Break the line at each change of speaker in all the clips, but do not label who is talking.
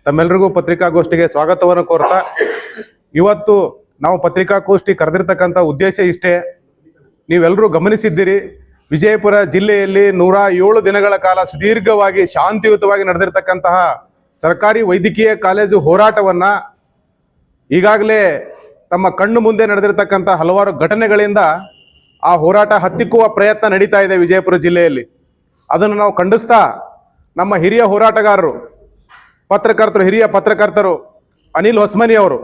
ತಮ್ಮೆಲ್ಲರಿಗೂ ಪತ್ರಿಕಾಗೋಷ್ಠಿಗೆ ಸ್ವಾಗತವನ್ನು ಕೋರ್ತಾ, ಇವತ್ತು ನಾವು ಪತ್ರಿಕಾಗೋಷ್ಠಿ ಕರೆದಿರ್ತಕ್ಕಂಥ ಉದ್ದೇಶ ಇಷ್ಟೇ. ನೀವೆಲ್ಲರೂ ಗಮನಿಸಿದ್ದೀರಿ, ವಿಜಯಪುರ ಜಿಲ್ಲೆಯಲ್ಲಿ 107 ದಿನಗಳ ಕಾಲ ಸುದೀರ್ಘವಾಗಿ ಶಾಂತಿಯುತವಾಗಿ ನಡೆದಿರ್ತಕ್ಕಂತಹ ಸರ್ಕಾರಿ ವೈದ್ಯಕೀಯ ಕಾಲೇಜು ಹೋರಾಟವನ್ನ ಈಗಾಗಲೇ ತಮ್ಮ ಕಣ್ಣು ಮುಂದೆ ನಡೆದಿರ್ತಕ್ಕಂಥ ಹಲವಾರು ಘಟನೆಗಳಿಂದ ಆ ಹೋರಾಟ ಹತ್ತಿಕ್ಕುವ ಪ್ರಯತ್ನ ನಡೀತಾ ಇದೆ ವಿಜಯಪುರ ಜಿಲ್ಲೆಯಲ್ಲಿ. ಅದನ್ನು ನಾವು ಖಂಡಿಸ್ತಾ ನಮ್ಮ ಹಿರಿಯ ಹೋರಾಟಗಾರರು, ಹಿರಿಯ ಪತ್ರಕರ್ತರು ಅನಿಲ್ ಹೊಸ್ಮನಿ ಅವರು,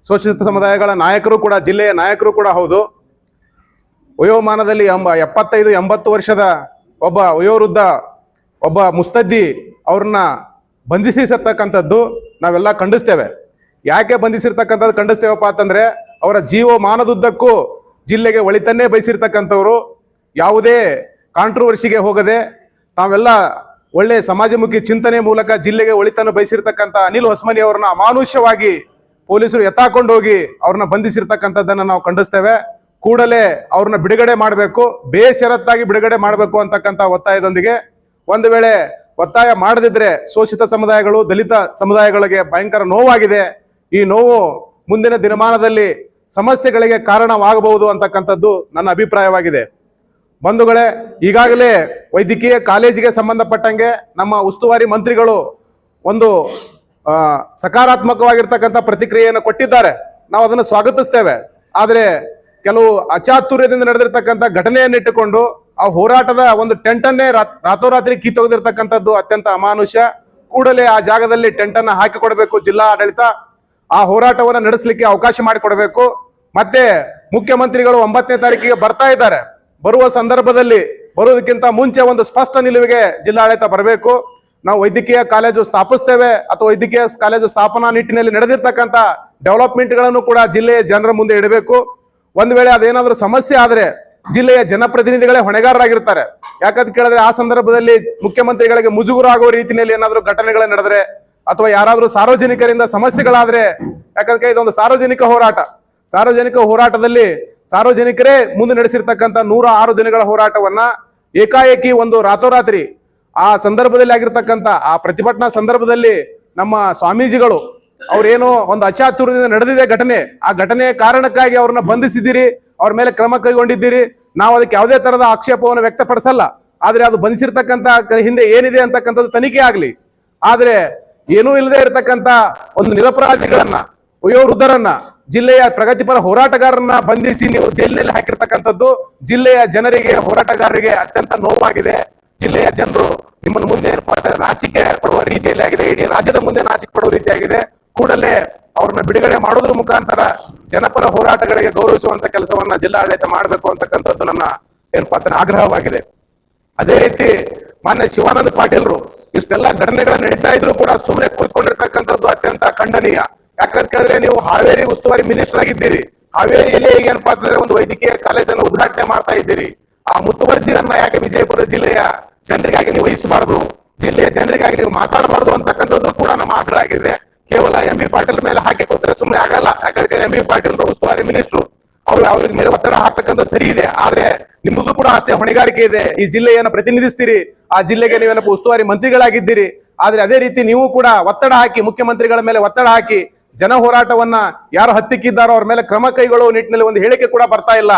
ಶೋಷಿತ ಸಮುದಾಯಗಳ ನಾಯಕರು ಕೂಡ, ಜಿಲ್ಲೆಯ ನಾಯಕರು ಕೂಡ ಹೌದು. ವಯೋಮಾನದಲ್ಲಿ 75-80 ವರ್ಷದ ಒಬ್ಬ ವಯೋವೃದ್ಧ, ಒಬ್ಬ ಮುಸ್ತದ್ದಿ ಅವ್ರನ್ನ ಬಂಧಿಸಿರ್ತಕ್ಕಂಥದ್ದು ನಾವೆಲ್ಲ ಖಂಡಿಸ್ತೇವೆ. ಯಾಕೆ ಬಂಧಿಸಿರ್ತಕ್ಕಂಥದ್ದು ಖಂಡಿಸ್ತೇವಪ್ಪ ಅಂತಂದ್ರೆ, ಅವರ ಜೀವಮಾನದುದ್ದಕ್ಕೂ ಜಿಲ್ಲೆಗೆ ಒಳಿತನ್ನೇ ಬಯಸಿರ್ತಕ್ಕಂಥವ್ರು, ಯಾವುದೇ ಕಾಂಟ್ರವರ್ಸಿಗೆ ಹೋಗದೆ ತಾವೆಲ್ಲ ಒಳ್ಳೆ ಸಮಾಜಮುಖಿ ಚಿಂತನೆ ಮೂಲಕ ಜಿಲ್ಲೆಗೆ ಒಳಿತನ್ನು ಬಯಸಿರ್ತಕ್ಕಂಥ ಅನಿಲ್ ಹೊಸ್ಮನಿ ಅವರನ್ನ ಅಮಾನುಷ್ಯವಾಗಿ ಪೊಲೀಸರು ಎತ್ತಾಕೊಂಡು ಹೋಗಿ ಅವ್ರನ್ನ ಬಂಧಿಸಿರ್ತಕ್ಕಂಥದ್ದನ್ನ ನಾವು ಖಂಡಿಸ್ತೇವೆ. ಕೂಡಲೇ ಅವ್ರನ್ನ ಬಿಡುಗಡೆ ಮಾಡಬೇಕು, ಬೇಷರತ್ತಾಗಿ ಬಿಡುಗಡೆ ಮಾಡಬೇಕು ಅಂತಕ್ಕಂಥ ಒತ್ತಾಯದೊಂದಿಗೆ, ಒಂದು ವೇಳೆ ಒತ್ತಾಯ ಮಾಡದಿದ್ರೆ ಶೋಷಿತ ಸಮುದಾಯಗಳು, ದಲಿತ ಸಮುದಾಯಗಳಿಗೆ ಭಯಂಕರ ನೋವಾಗಿದೆ. ಈ ನೋವು ಮುಂದಿನ ದಿನಮಾನದಲ್ಲಿ ಸಮಸ್ಯೆಗಳಿಗೆ ಕಾರಣವಾಗಬಹುದು ಅಂತಕ್ಕಂಥದ್ದು ನನ್ನ ಅಭಿಪ್ರಾಯವಾಗಿದೆ. ಬಂಧುಗಳೇ, ಈಗಾಗಲೇ ವೈದ್ಯಕೀಯ ಕಾಲೇಜಿಗೆ ಸಂಬಂಧಪಟ್ಟಂಗೆ ನಮ್ಮ ಉಸ್ತುವಾರಿ ಮಂತ್ರಿಗಳು ಒಂದು ಸಕಾರಾತ್ಮಕವಾಗಿರ್ತಕ್ಕಂಥ ಪ್ರತಿಕ್ರಿಯೆಯನ್ನು ಕೊಟ್ಟಿದ್ದಾರೆ. ನಾವು ಅದನ್ನು ಸ್ವಾಗತಿಸ್ತೇವೆ. ಆದರೆ ಕೆಲವು ಅಚಾತುರ್ಯದಿಂದ ನಡೆದಿರ್ತಕ್ಕಂಥ ಘಟನೆಯನ್ನಿಟ್ಟುಕೊಂಡು ಆ ಹೋರಾಟದ ಒಂದು ಟೆಂಟನ್ನೇ ರಾತ್ರೋರಾತ್ರಿ ಕಿತ್ತೊಗೆದಿರ್ತಕ್ಕಂಥದ್ದು ಅತ್ಯಂತ ಅಮಾನುಷ್ಯ. ಕೂಡಲೇ ಆ ಜಾಗದಲ್ಲಿ ಟೆಂಟನ್ನು ಹಾಕಿಕೊಡಬೇಕು ಜಿಲ್ಲಾ ಆಡಳಿತ. ಆ ಹೋರಾಟವನ್ನು ನಡೆಸಲಿಕ್ಕೆ ಅವಕಾಶ ಮಾಡಿಕೊಡಬೇಕು. ಮತ್ತೆ ಮುಖ್ಯಮಂತ್ರಿಗಳು 9ನೇ ತಾರೀಕಿಗೆ ಬರ್ತಾ ಇದ್ದಾರೆ. ಬರುವ ಸಂದರ್ಭದಲ್ಲಿ ಬರುವುದಕ್ಕಿಂತ ಮುಂಚೆ ಒಂದು ಸ್ಪಷ್ಟ ನಿಲುವಿಗೆ ಜಿಲ್ಲಾಡಳಿತ ಬರಬೇಕು. ನಾವು ವೈದ್ಯಕೀಯ ಕಾಲೇಜು ಸ್ಥಾಪಿಸ್ತೇವೆ ಅಥವಾ ವೈದ್ಯಕೀಯ ಕಾಲೇಜು ಸ್ಥಾಪನಾ ನಿಟ್ಟಿನಲ್ಲಿ ನಡೆದಿರ್ತಕ್ಕಂಥ ಡೆವಲಪ್ಮೆಂಟ್ಗಳನ್ನು ಕೂಡ ಜಿಲ್ಲೆಯ ಜನರ ಮುಂದೆ ಇಡಬೇಕು. ಒಂದು ವೇಳೆ ಅದೇನಾದ್ರೂ ಸಮಸ್ಯೆ ಆದ್ರೆ ಜಿಲ್ಲೆಯ ಜನಪ್ರತಿನಿಧಿಗಳೇ ಹೊಣೆಗಾರರಾಗಿರ್ತಾರೆ. ಯಾಕಂತ ಕೇಳಿದ್ರೆ, ಆ ಸಂದರ್ಭದಲ್ಲಿ ಮುಖ್ಯಮಂತ್ರಿಗಳಿಗೆ ಮುಜುಗರ ಆಗುವ ರೀತಿಯಲ್ಲಿ ಏನಾದ್ರೂ ಘಟನೆಗಳು ನಡೆದ್ರೆ ಅಥವಾ ಯಾರಾದ್ರೂ ಸಾರ್ವಜನಿಕರಿಂದ ಸಮಸ್ಯೆಗಳಾದ್ರೆ, ಯಾಕಂದ್ರೆ ಇದೊಂದು ಸಾರ್ವಜನಿಕ ಹೋರಾಟ. ಸಾರ್ವಜನಿಕ ಹೋರಾಟದಲ್ಲಿ ಸಾರ್ವಜನಿಕರೇ ಮುಂದೆ ನಡೆಸಿರ್ತಕ್ಕಂಥ 106 ದಿನಗಳ ಹೋರಾಟವನ್ನ ಏಕಾಏಕಿ ಒಂದು ರಾತ್ರೋರಾತ್ರಿ ಆ ಸಂದರ್ಭದಲ್ಲಿ ಆಗಿರ್ತಕ್ಕಂಥ ಆ ಪ್ರತಿಭಟನಾ ಸಂದರ್ಭದಲ್ಲಿ ನಮ್ಮ ಸ್ವಾಮೀಜಿಗಳು ಅವ್ರೇನೋ ಒಂದು ಅಚಾತುರ್ಯದಿಂದ ನಡೆದಿದೆ ಘಟನೆ, ಆ ಘಟನೆಯ ಕಾರಣಕ್ಕಾಗಿ ಅವ್ರನ್ನ ಬಂಧಿಸಿದ್ದೀರಿ, ಅವ್ರ ಮೇಲೆ ಕ್ರಮ ಕೈಗೊಂಡಿದ್ದೀರಿ. ನಾವು ಅದಕ್ಕೆ ಯಾವುದೇ ತರಹದ ಆಕ್ಷೇಪವನ್ನು ವ್ಯಕ್ತಪಡಿಸಲ್ಲ. ಆದ್ರೆ ಅದು ಬಂಧಿಸಿರ್ತಕ್ಕಂಥ ಹಿಂದೆ ಏನಿದೆ ಅಂತಕ್ಕಂಥದ್ದು ತನಿಖೆ ಆಗ್ಲಿ. ಆದ್ರೆ ಏನೂ ಇಲ್ಲದೆ ಇರತಕ್ಕಂಥ ಒಂದು ನಿರಪರಾಧಿಗಳನ್ನ, ವಯೋವೃದ್ಧರನ್ನ, ಜಿಲ್ಲೆಯ ಪ್ರಗತಿಪರ ಹೋರಾಟಗಾರರನ್ನ ಬಂಧಿಸಿ ನೀವು ಜೈಲಿನಲ್ಲಿ ಹಾಕಿರ್ತಕ್ಕಂಥದ್ದು ಜಿಲ್ಲೆಯ ಜನರಿಗೆ, ಹೋರಾಟಗಾರರಿಗೆ ಅತ್ಯಂತ ನೋವಾಗಿದೆ. ಜಿಲ್ಲೆಯ ಜನರು ನಿಮ್ಮನ್ನು ಮುಂದೆ ನಾಚಿಕೆ ಪಡುವ ರೀತಿಯಲ್ಲಿ ಆಗಿದೆ. ಇಡೀ ರಾಜ್ಯದ ಮುಂದೆ ನಾಚಿಕೆ ಪಡುವ ರೀತಿಯಾಗಿದೆ. ಕೂಡಲೇ ಅವ್ರನ್ನ ಬಿಡುಗಡೆ ಮಾಡೋದ್ರ ಮುಖಾಂತರ ಜನಪರ ಹೋರಾಟಗಳಿಗೆ ಗೌರವಿಸುವಂತ ಕೆಲಸವನ್ನ ಜಿಲ್ಲಾಡಳಿತ ಮಾಡಬೇಕು ಅಂತಕ್ಕಂಥದ್ದು ನನ್ನ ಆಗ್ರಹವಾಗಿದೆ. ಅದೇ ರೀತಿ ಮಾನ್ಯ ಶಿವಾನಂದ ಪಾಟೀಲ್ರು ಇಷ್ಟೆಲ್ಲ ಘಟನೆಗಳು ನಡೀತಾ ಇದ್ರು ಕೂಡ ಸುಮ್ಮನೆ ಕೂತ್ಕೊಂಡಿರ್ತಕ್ಕಂಥದ್ದು ಅತ್ಯಂತ ಖಂಡನೀಯ. ಯಾಕಂತ ಕೇಳಿದ್ರೆ, ನೀವು ಹಾವೇರಿ ಉಸ್ತುವಾರಿ ಮಿನಿಸ್ಟರ್ ಆಗಿದ್ದೀರಿ. ಹಾವೇರಿಯಲ್ಲಿ ಏನಪ್ಪಾ ಅಂತಂದ್ರೆ ಒಂದು ವೈದ್ಯಕೀಯ ಕಾಲೇಜನ್ನು ಉದ್ಘಾಟನೆ ಮಾಡ್ತಾ ಇದ್ದೀರಿ. ಆ ಮುತುವರ್ಜಿಯನ್ನ ಯಾಕೆ ವಿಜಯಪುರ ಜಿಲ್ಲೆಯ ಜನರಿಗಾಗಿ ನೀವು ವಹಿಸಬಾರದು, ಜಿಲ್ಲೆಯ ಜನರಿಗಾಗಿ ನೀವು ಮಾತಾಡಬಾರದು ಅಂತಕ್ಕಂಥದ್ದು ಕೂಡ ನಮ್ಮ ಆಗ್ರಹ ಆಗಿದೆ. ಕೇವಲ MB ಪಾಟೀಲ್ ಮೇಲೆ ಹಾಕಿ ಕೂತ್ರೆ ಸುಮ್ಮನೆ ಆಗಲ್ಲ. ಯಾಕಂದ್ರೆ MB ಪಾಟೀಲ್ ಉಸ್ತುವಾರಿ ಮಿನಿಸ್ಟ್ರು, ಅವರು ಅವ್ರ ಮೇಲೆ ಒತ್ತಡ ಹಾಕ್ತಕ್ಕಂಥ ಸರಿ ಇದೆ. ಆದ್ರೆ ನಿಮ್ಮದು ಕೂಡ ಅಷ್ಟೇ ಹೊಣೆಗಾರಿಕೆ ಇದೆ. ಈ ಜಿಲ್ಲೆಯನ್ನು ಪ್ರತಿನಿಧಿಸ್ತೀರಿ, ಆ ಜಿಲ್ಲೆಗೆ ನೀವೇನಪ್ಪ ಉಸ್ತುವಾರಿ ಮಂತ್ರಿಗಳಾಗಿದ್ದೀರಿ. ಆದ್ರೆ ಅದೇ ರೀತಿ ನೀವು ಕೂಡ ಒತ್ತಡ ಹಾಕಿ, ಮುಖ್ಯಮಂತ್ರಿಗಳ ಮೇಲೆ ಒತ್ತಡ ಹಾಕಿ ಜನ ಹೋರಾಟವನ್ನ ಯಾರು ಹತ್ತಿಕ್ಕಿದ್ದಾರೋ ಅವ್ರ ಮೇಲೆ ಕ್ರಮ ಕೈಗೊಳ್ಳುವ ನಿಟ್ಟಿನಲ್ಲಿ ಒಂದು ಹೇಳಿಕೆ ಕೂಡ ಬರ್ತಾ ಇಲ್ಲ.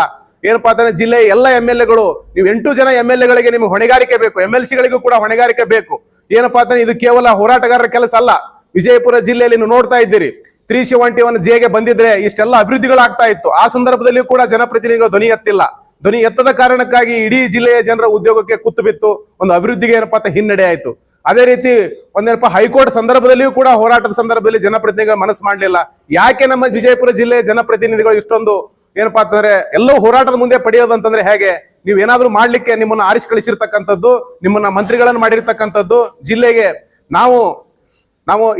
ಏನಪ್ಪಾ ಅಂತಂದ್ರೆ, ಜಿಲ್ಲೆಯ ಎಲ್ಲ MLA ಗಳು, ನೀವು 8 ಜನ MLA ಗಳಿಗೆ ನಿಮ್ಗೆ ಹೊಣೆಗಾರಿಕೆ ಬೇಕು, MLC ಗಳಿಗೂ ಕೂಡ ಹೊಣೆಗಾರಿಕೆ ಬೇಕು. ಏನಪ್ಪಾ ಅಂತಂದ್ರೆ, ಇದು ಕೇವಲ ಹೋರಾಟಗಾರರ ಕೆಲಸ ಅಲ್ಲ. ವಿಜಯಪುರ ಜಿಲ್ಲೆಯಲ್ಲಿ ನೀವು ನೋಡ್ತಾ ಇದ್ದೀರಿ, 371 ಜೆಗೆ ಬಂದಿದ್ರೆ ಇಷ್ಟೆಲ್ಲ ಅಭಿವೃದ್ಧಿಗಳಾಗ್ತಾ ಇತ್ತು. ಆ ಸಂದರ್ಭದಲ್ಲಿಯೂ ಕೂಡ ಜನಪ್ರತಿನಿಧಿಗಳು ಧ್ವನಿ ಎತ್ತಿಲ್ಲ. ಧ್ವನಿ ಎತ್ತದ ಕಾರಣಕ್ಕಾಗಿ ಇಡೀ ಜಿಲ್ಲೆಯ ಜನರ ಉದ್ಯೋಗಕ್ಕೆ ಕುತ್ತು ಬಿತ್ತು, ಒಂದು ಅಭಿವೃದ್ಧಿಗೆ ಏನಪ್ಪಾ ಅಂತ ಹಿನ್ನಡೆ ಆಯ್ತು. ಅದೇ ರೀತಿ ಒಂದೇನಪ್ಪ ಹೈಕೋರ್ಟ್ ಸಂದರ್ಭದಲ್ಲಿಯೂ ಕೂಡ ಹೋರಾಟದ ಸಂದರ್ಭದಲ್ಲಿ ಜನಪ್ರತಿನಿಧಿಗಳು ಮನಸ್ಸು ಮಾಡಲಿಲ್ಲ. ಯಾಕೆ ನಮ್ಮ ವಿಜಯಪುರ ಜಿಲ್ಲೆಯ ಜನಪ್ರತಿನಿಧಿಗಳು ಇಷ್ಟೊಂದು ಏನಪ್ಪಾ ಅಂತಂದ್ರೆ ಎಲ್ಲೋ ಹೋರಾಟದ ಮುಂದೆ ಪಡೆಯೋದು ಅಂತಂದ್ರೆ ಹೇಗೆ? ನೀವು ಏನಾದ್ರೂ ಮಾಡ್ಲಿಕ್ಕೆ ನಿಮ್ಮನ್ನ ಆರಿಸಿ ಕಳಿಸಿರ್ತಕ್ಕಂಥದ್ದು, ನಿಮ್ಮನ್ನ ಮಂತ್ರಿಗಳನ್ನು ಮಾಡಿರ್ತಕ್ಕಂಥದ್ದು ಜಿಲ್ಲೆಗೆ ನಾವು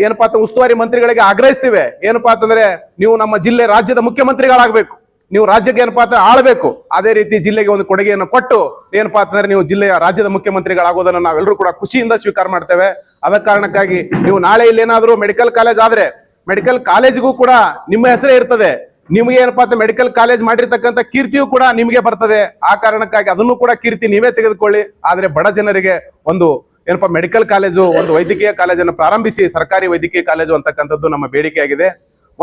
ಏನಪ್ಪಾ ಅಂತ ಉಸ್ತುವಾರಿ ಮಂತ್ರಿಗಳಿಗೆ ಆಗ್ರಹಿಸ್ತೀವಿ. ಏನಪ್ಪಾ ಅಂತಂದ್ರೆ, ನೀವು ನಮ್ಮ ಜಿಲ್ಲೆ ರಾಜ್ಯದ ಮುಖ್ಯಮಂತ್ರಿಗಳಾಗಬೇಕು, ನೀವು ರಾಜ್ಯಕ್ಕೆ ಏನಪ್ಪಾ ಅಂತ ಆಳ್ಬೇಕು. ಅದೇ ರೀತಿ ಜಿಲ್ಲೆಗೆ ಒಂದು ಕೊಡುಗೆಯನ್ನು ಕೊಟ್ಟು ಏನಪ್ಪಾ ಅಂತಂದ್ರೆ ನೀವು ಜಿಲ್ಲೆಯ ರಾಜ್ಯದ ಮುಖ್ಯಮಂತ್ರಿಗಳಾಗೋದನ್ನು ನಾವೆಲ್ಲರೂ ಕೂಡ ಖುಷಿಯಿಂದ ಸ್ವೀಕಾರ ಮಾಡ್ತೇವೆ. ಅದ ಕಾರಣಕ್ಕಾಗಿ ನೀವು ನಾಳೆ ಇಲ್ಲೇನಾದ್ರೂ ಮೆಡಿಕಲ್ ಕಾಲೇಜ್ ಆದ್ರೆ ಮೆಡಿಕಲ್ ಕಾಲೇಜಿಗೂ ಕೂಡ ನಿಮ್ಮ ಹೆಸರೇ ಇರ್ತದೆ. ನಿಮಗೆ ಏನಪ್ಪಾ ಅಂತ ಮೆಡಿಕಲ್ ಕಾಲೇಜ್ ಮಾಡಿರ್ತಕ್ಕಂಥ ಕೀರ್ತಿಯೂ ಕೂಡ ನಿಮಗೆ ಬರ್ತದೆ. ಆ ಕಾರಣಕ್ಕಾಗಿ ಅದನ್ನು ಕೂಡ ಕೀರ್ತಿ ನೀವೇ ತೆಗೆದುಕೊಳ್ಳಿ. ಆದ್ರೆ ಬಡ ಜನರಿಗೆ ಒಂದು ಏನಪ್ಪಾ ಮೆಡಿಕಲ್ ಕಾಲೇಜು, ಒಂದು ವೈದ್ಯಕೀಯ ಕಾಲೇಜನ್ನು ಪ್ರಾರಂಭಿಸಿ, ಸರ್ಕಾರಿ ವೈದ್ಯಕೀಯ ಕಾಲೇಜು ಅಂತಕ್ಕಂಥದ್ದು ನಮ್ಮ ಬೇಡಿಕೆ ಆಗಿದೆ.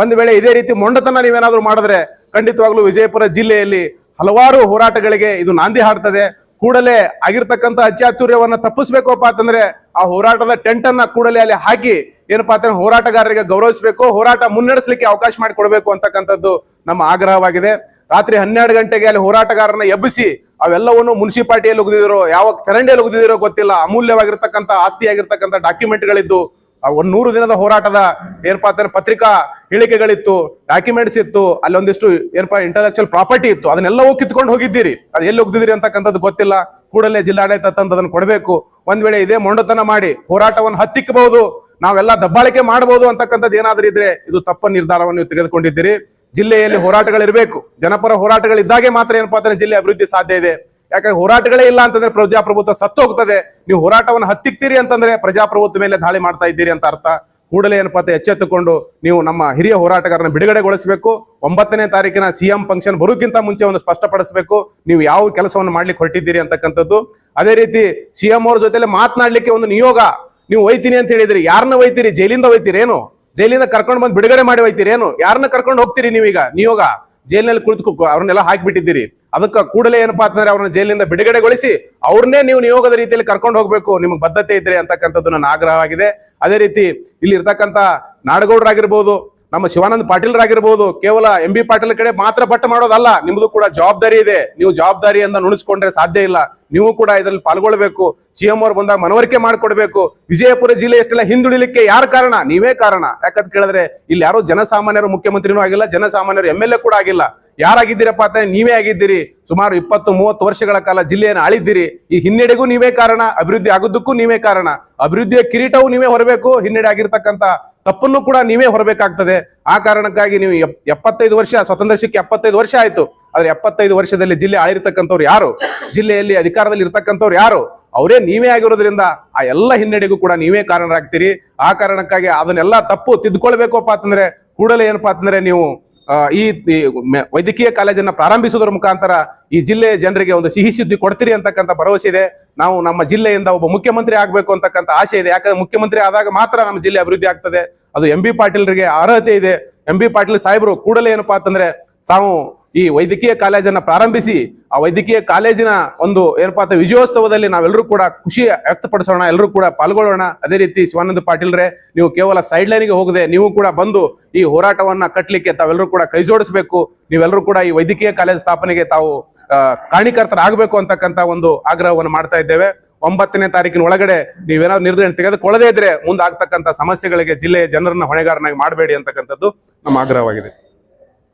ಒಂದು ವೇಳೆ ಇದೇ ರೀತಿ ಮೊಂಡತನ ನೀವೇನಾದ್ರೂ ಮಾಡಿದ್ರೆ ಖಂಡಿತವಾಗ್ಲೂ ವಿಜಯಪುರ ಜಿಲ್ಲೆಯಲ್ಲಿ ಹಲವಾರು ಹೋರಾಟಗಳಿಗೆ ಇದು ನಾಂದಿ ಹಾಡ್ತದೆ. ಕೂಡಲೇ ಆಗಿರ್ತಕ್ಕಂಥ ಅಚಾತುರ್ಯವನ್ನ ತಪ್ಪಿಸ್ಬೇಕಪ್ಪ ಅಂತಂದ್ರೆ ಆ ಹೋರಾಟದ ಟೆಂಟ್ ಅನ್ನ ಕೂಡಲೇ ಅಲ್ಲಿ ಹಾಕಿ ಏನಪ್ಪಾ ಅಂತಂದ್ರೆ ಹೋರಾಟಗಾರರಿಗೆ ಗೌರವಿಸಬೇಕು, ಹೋರಾಟ ಮುನ್ನಡೆಸಲಿಕ್ಕೆ ಅವಕಾಶ ಮಾಡಿಕೊಡ್ಬೇಕು ಅಂತಕ್ಕಂಥದ್ದು ನಮ್ಮ ಆಗ್ರಹವಾಗಿದೆ. ರಾತ್ರಿ 12 ಗಂಟೆಗೆ ಅಲ್ಲಿ ಹೋರಾಟಗಾರರನ್ನ ಎಬ್ಬಿಸಿ ಅವೆಲ್ಲವನ್ನು ಮುನ್ಸಿಪಾಲಿಟಿಯಲ್ಲಿ ಉಗಿದಿರೋ, ಯಾವ ಚರಂಡಿಯಲ್ಲಿ ಉಗಿದಿರೋ ಗೊತ್ತಿಲ್ಲ, ಅಮೂಲ್ಯವಾಗಿರ್ತಕ್ಕಂಥ ಆಸ್ತಿಯಾಗಿರ್ತಕ್ಕಂಥ ಡಾಕ್ಯುಮೆಂಟ್ಗಳಿದ್ದು, 100 ದಿನದ ಹೋರಾಟದ ಏನಪ್ಪಾ ಅಂತಂದ್ರೆ ಪತ್ರಿಕಾ ಹೇಳಿಕೆಗಳಿತ್ತು, ಡಾಕ್ಯುಮೆಂಟ್ಸ್ ಇತ್ತು, ಅಲ್ಲಿ ಒಂದಿಷ್ಟು ಏನಪ್ಪಾ ಇಂಟೆಲೆಕ್ಚುಯಲ್ ಪ್ರಾಪರ್ಟಿ ಇತ್ತು, ಅದನ್ನೆಲ್ಲವೂ ಕಿತ್ಕೊಂಡು ಹೋಗಿದ್ದೀರಿ. ಅದು ಎಲ್ಲಿ ಹೋಗ್ದಿದ್ದೀರಿ ಅಂತಕ್ಕಂಥದ್ದು ಗೊತ್ತಿಲ್ಲ. ಕೂಡಲೇ ಜಿಲ್ಲಾಡಳಿತ ತಂದು ಅದನ್ನು ಕೊಡಬೇಕು. ಒಂದ್ ವೇಳೆ ಇದೇ ಮೊಂಡತನ ಮಾಡಿ ಹೋರಾಟವನ್ನು ಹತ್ತಿಕ್ಕಬಹುದು, ನಾವೆಲ್ಲ ದಬ್ಬಾಳಿಕೆ ಮಾಡಬಹುದು ಅಂತಕ್ಕಂಥದ್ದು ಏನಾದ್ರೂ ಇದ್ರೆ ಇದು ತಪ್ಪ ನಿರ್ಧಾರವನ್ನು ನೀವು ತೆಗೆದುಕೊಂಡಿದ್ದೀರಿ. ಜಿಲ್ಲೆಯಲ್ಲಿ ಹೋರಾಟಗಳಿರ್ಬೇಕು, ಜನಪರ ಹೋರಾಟಗಳಿದ್ದಾಗೆ ಮಾತ್ರ ಏನಪ್ಪಾ ಅಂತಂದ್ರೆ ಜಿಲ್ಲೆ ಅಭಿವೃದ್ಧಿ ಸಾಧ್ಯ ಇದೆ. ಯಾಕಂದ್ರೆ ಹೋರಾಟಗಳೇ ಇಲ್ಲ ಅಂತಂದ್ರೆ ಪ್ರಜಾಪ್ರಭುತ್ವ ಸತ್ತು ಹೋಗ್ತದೆ. ನೀವು ಹೋರಾಟವನ್ನು ಹತ್ತಿಕ್ತೀರಿ ಅಂತಂದ್ರೆ ಪ್ರಜಾಪ್ರಭುತ್ವ ಮೇಲೆ ದಾಳಿ ಮಾಡ್ತಾ ಇದ್ದೀರಿ ಅಂತ ಅರ್ಥ. ಕೂಡಲೇ ಏನಪ್ಪಾ ಎಚ್ಚೆತ್ತುಕೊಂಡು ನೀವು ನಮ್ಮ ಹಿರಿಯ ಹೋರಾಟಗಾರನ ಬಿಡುಗಡೆಗೊಳಿಸಬೇಕು. 9ನೇ ತಾರೀಕಿನ CM ಫಂಕ್ಷನ್ ಬರೋಕ್ಕಿಂತ ಮುಂಚೆ ಒಂದು ಸ್ಪಷ್ಟಪಡಿಸಬೇಕು ನೀವು ಯಾವ ಕೆಲಸವನ್ನು ಮಾಡ್ಲಿಕ್ಕೆ ಹೊರಟಿದ್ದೀರಿ ಅಂತಕ್ಕಂಥದ್ದು. ಅದೇ ರೀತಿ CM ಅವ್ರ ಜೊತೆಲೆ ಮಾತನಾಡ್ಲಿಕ್ಕೆ ಒಂದು ನಿಯೋಗ ನೀವು ಒಯ್ತೀನಿ ಅಂತ ಹೇಳಿದ್ರಿ. ಯಾರನ್ನ ಒಯ್ತೀರಿ? ಜೈಲಿಂದ ಒಯ್ತೀರಿ ಏನು? ಜೈಲಿಂದ ಕರ್ಕೊಂಡು ಬಂದು ಬಿಡುಗಡೆ ಮಾಡಿ ಒಯ್ತೀರಿ ಏನು? ಯಾರನ್ನ ಕರ್ಕೊಂಡು ಹೋಗ್ತೀರಿ ನೀವೀಗ? ನಿಯೋಗ ಜೈಲಿನಲ್ಲಿ ಕುಳಿತು ಅವ್ರನ್ನೆಲ್ಲ ಹಾಕಿಬಿಟ್ಟಿದ್ದೀರಿ. ಅದಕ್ಕೆ ಕೂಡಲೇ ಏನಪ್ಪಾ ಅಂತಂದ್ರೆ ಅವ್ರನ್ನ ಜೈಲಿನಿಂದ ಬಿಡುಗಡೆಗೊಳಿಸಿ ಅವ್ರನ್ನೇ ನೀವು ನಿಯೋಗದ ರೀತಿಯಲ್ಲಿ ಕರ್ಕೊಂಡು ಹೋಗ್ಬೇಕು, ನಿಮಗೆ ಬದ್ಧತೆ ಇದ್ರೆ ಅಂತಕ್ಕಂಥದ್ದು ನನ್ನ ಆಗ್ರಹವಾಗಿದೆ. ಅದೇ ರೀತಿ ಇಲ್ಲಿ ಇರ್ತಕ್ಕಂಥ ನಾಡಗೌಡರಾಗಿರ್ಬೋದು, ನಮ್ಮ ಶಿವಾನಂದ ಪಾಟೀಲ್ರಾಗಿರ್ಬೋದು, ಕೇವಲ MB ಪಾಟೀಲ್ ಕಡೆ ಮಾತ್ರ ಬಟ್ಟ ಮಾಡೋದಲ್ಲ, ನಿಮ್ದು ಕೂಡ ಜವಾಬ್ದಾರಿ ಇದೆ. ನೀವು ಜವಾಬ್ದಾರಿಯಿಂದ ನುಣಿಸ್ಕೊಂಡ್ರೆ ಸಾಧ್ಯ ಇಲ್ಲ. ನೀವು ಕೂಡ ಇದರಲ್ಲಿ ಪಾಲ್ಗೊಳ್ಬೇಕು. CM ಅವ್ರು ಬಂದಾಗ ಮನವರಿಕೆ ಮಾಡಿಕೊಡ್ಬೇಕು. ವಿಜಯಪುರ ಜಿಲ್ಲೆ ಎಷ್ಟೆಲ್ಲ ಹಿಂದುಳಿಲಿಕ್ಕೆ ಯಾರು ಕಾರಣ? ನೀವೇ ಕಾರಣ. ಯಾಕಂತ ಕೇಳಿದ್ರೆ ಇಲ್ಲಿ ಯಾರೋ ಜನಸಾಮಾನ್ಯರು ಮುಖ್ಯಮಂತ್ರಿನೂ ಆಗಿಲ್ಲ, ಜನಸಾಮಾನ್ಯರು MLA ಕೂಡ ಆಗಿಲ್ಲ. ಯಾರಾಗಿದ್ದೀರಪ್ಪ ಅಂತ ನೀವೇ ಆಗಿದ್ದೀರಿ. ಸುಮಾರು 20-30 ವರ್ಷಗಳ ಕಾಲ ಜಿಲ್ಲೆಯನ್ನು ಆಳಿದ್ದೀರಿ. ಈ ಹಿನ್ನಡೆಗೂ ನೀವೇ ಕಾರಣ, ಅಭಿವೃದ್ಧಿ ಆಗೋದಕ್ಕೂ ನೀವೇ ಕಾರಣ. ಅಭಿವೃದ್ಧಿಯ ಕಿರೀಟವು ನೀವೇ ಹೊರಬೇಕು, ಹಿನ್ನಡೆ ಆಗಿರ್ತಕ್ಕಂಥ ತಪ್ಪನ್ನು ಕೂಡ ನೀವೇ ಹೊರಬೇಕಾಗ್ತದೆ. ಆ ಕಾರಣಕ್ಕಾಗಿ ನೀವು 75 ವರ್ಷ, ಸ್ವಾತಂತ್ರ್ಯಕ್ಕೆ 75 ವರ್ಷ ಆಯ್ತು. ಆದ್ರೆ 75 ವರ್ಷದಲ್ಲಿ ಜಿಲ್ಲೆ ಆಳಿರ್ತಕ್ಕಂಥವ್ರು ಯಾರು? ಜಿಲ್ಲೆಯಲ್ಲಿ ಅಧಿಕಾರದಲ್ಲಿ ಇರ್ತಕ್ಕಂಥವ್ರು ಯಾರು? ಅವರೇ ನೀವೇ ಆಗಿರೋದ್ರಿಂದ ಆ ಎಲ್ಲ ಹಿನ್ನಡೆಗೂ ಕೂಡ ನೀವೇ ಕಾರಣರಾಗ್ತೀರಿ. ಆ ಕಾರಣಕ್ಕಾಗಿ ಅದನ್ನೆಲ್ಲ ತಪ್ಪು ತಿದ್ದುಕೊಳ್ಬೇಕಪ್ಪ ಅಂತಂದ್ರೆ ಕೂಡಲೇ ಏನಪ್ಪಾ ಅಂತಂದ್ರೆ ನೀವು ಈ ವೈದ್ಯಕೀಯ ಕಾಲೇಜನ್ನ ಪ್ರಾರಂಭಿಸುವುದರ ಮುಖಾಂತರ ಈ ಜಿಲ್ಲೆಯ ಜನರಿಗೆ ಒಂದು ಸಿಹಿ ಸುದ್ದಿ ಕೊಡ್ತೀರಿ ಅಂತಕ್ಕಂಥ ಭರವಸೆ ಇದೆ. ನಾವು ನಮ್ಮ ಜಿಲ್ಲೆಯಿಂದ ಒಬ್ಬ ಮುಖ್ಯಮಂತ್ರಿ ಆಗ್ಬೇಕು ಅಂತಕ್ಕಂಥ ಆಸೆ ಇದೆ. ಯಾಕಂದ್ರೆ ಮುಖ್ಯಮಂತ್ರಿ ಆದಾಗ ಮಾತ್ರ ನಮ್ಮ ಜಿಲ್ಲೆ ಅಭಿವೃದ್ಧಿ ಆಗ್ತದೆ. ಅದು MB ಪಾಟೀಲ್ರಿಗೆ ಅರ್ಹತೆ ಇದೆ. MB ಪಾಟೀಲ್ ಸಾಹೇಬರು ಕೂಡಲೇ ಏನಪ್ಪಾ ಅಂತಂದ್ರೆ ತಾವು ಈ ವೈದ್ಯಕೀಯ ಕಾಲೇಜನ್ನ ಪ್ರಾರಂಭಿಸಿ ಆ ವೈದ್ಯಕೀಯ ಕಾಲೇಜಿನ ಒಂದು ಏನಪ್ಪಾ ಅಂತ ವಿಜಯೋತ್ಸವದಲ್ಲಿ ನಾವೆಲ್ಲರೂ ಕೂಡ ಖುಷಿ ವ್ಯಕ್ತಪಡಿಸೋಣ, ಎಲ್ಲರೂ ಕೂಡ ಪಾಲ್ಗೊಳ್ಳೋಣ. ಅದೇ ರೀತಿ ಶಿವಾನಂದ ಪಾಟೀಲ್ರೆ, ನೀವು ಕೇವಲ ಸೈಡ್ ಲೈನ್ಗೆ ಹೋಗದೆ ನೀವು ಕೂಡ ಬಂದು ಈ ಹೋರಾಟವನ್ನ ಕಟ್ಟಲಿಕ್ಕೆ ತಾವೆಲ್ಲರೂ ಕೂಡ ಕೈ ಜೋಡಿಸಬೇಕು. ನೀವೆಲ್ಲರೂ ಕೂಡ ಈ ವೈದ್ಯಕೀಯ ಕಾಲೇಜ್ ಸ್ಥಾಪನೆಗೆ ತಾವು ಕಾರಣೀಕರ್ತರಾಗಬೇಕು ಅಂತಕ್ಕಂಥ ಒಂದು ಆಗ್ರಹವನ್ನು ಮಾಡ್ತಾ ಇದ್ದೇವೆ. 9ನೇ ತಾರೀಕಿನ ಒಳಗಡೆ ನೀವೇನಾದ್ರು ನಿರ್ಣಯ ತೆಗೆದುಕೊಳ್ಳದೇ ಇದ್ರೆ ಮುಂದಾಗ್ತಕ್ಕಂಥ ಸಮಸ್ಯೆಗಳಿಗೆ ಜಿಲ್ಲೆಯ ಜನರನ್ನ ಹೊಣೆಗಾರನಾಗಿ ಮಾಡಬೇಡಿ ಅಂತಕ್ಕಂಥದ್ದು ನಮ್ಮ ಆಗ್ರಹವಾಗಿದೆ.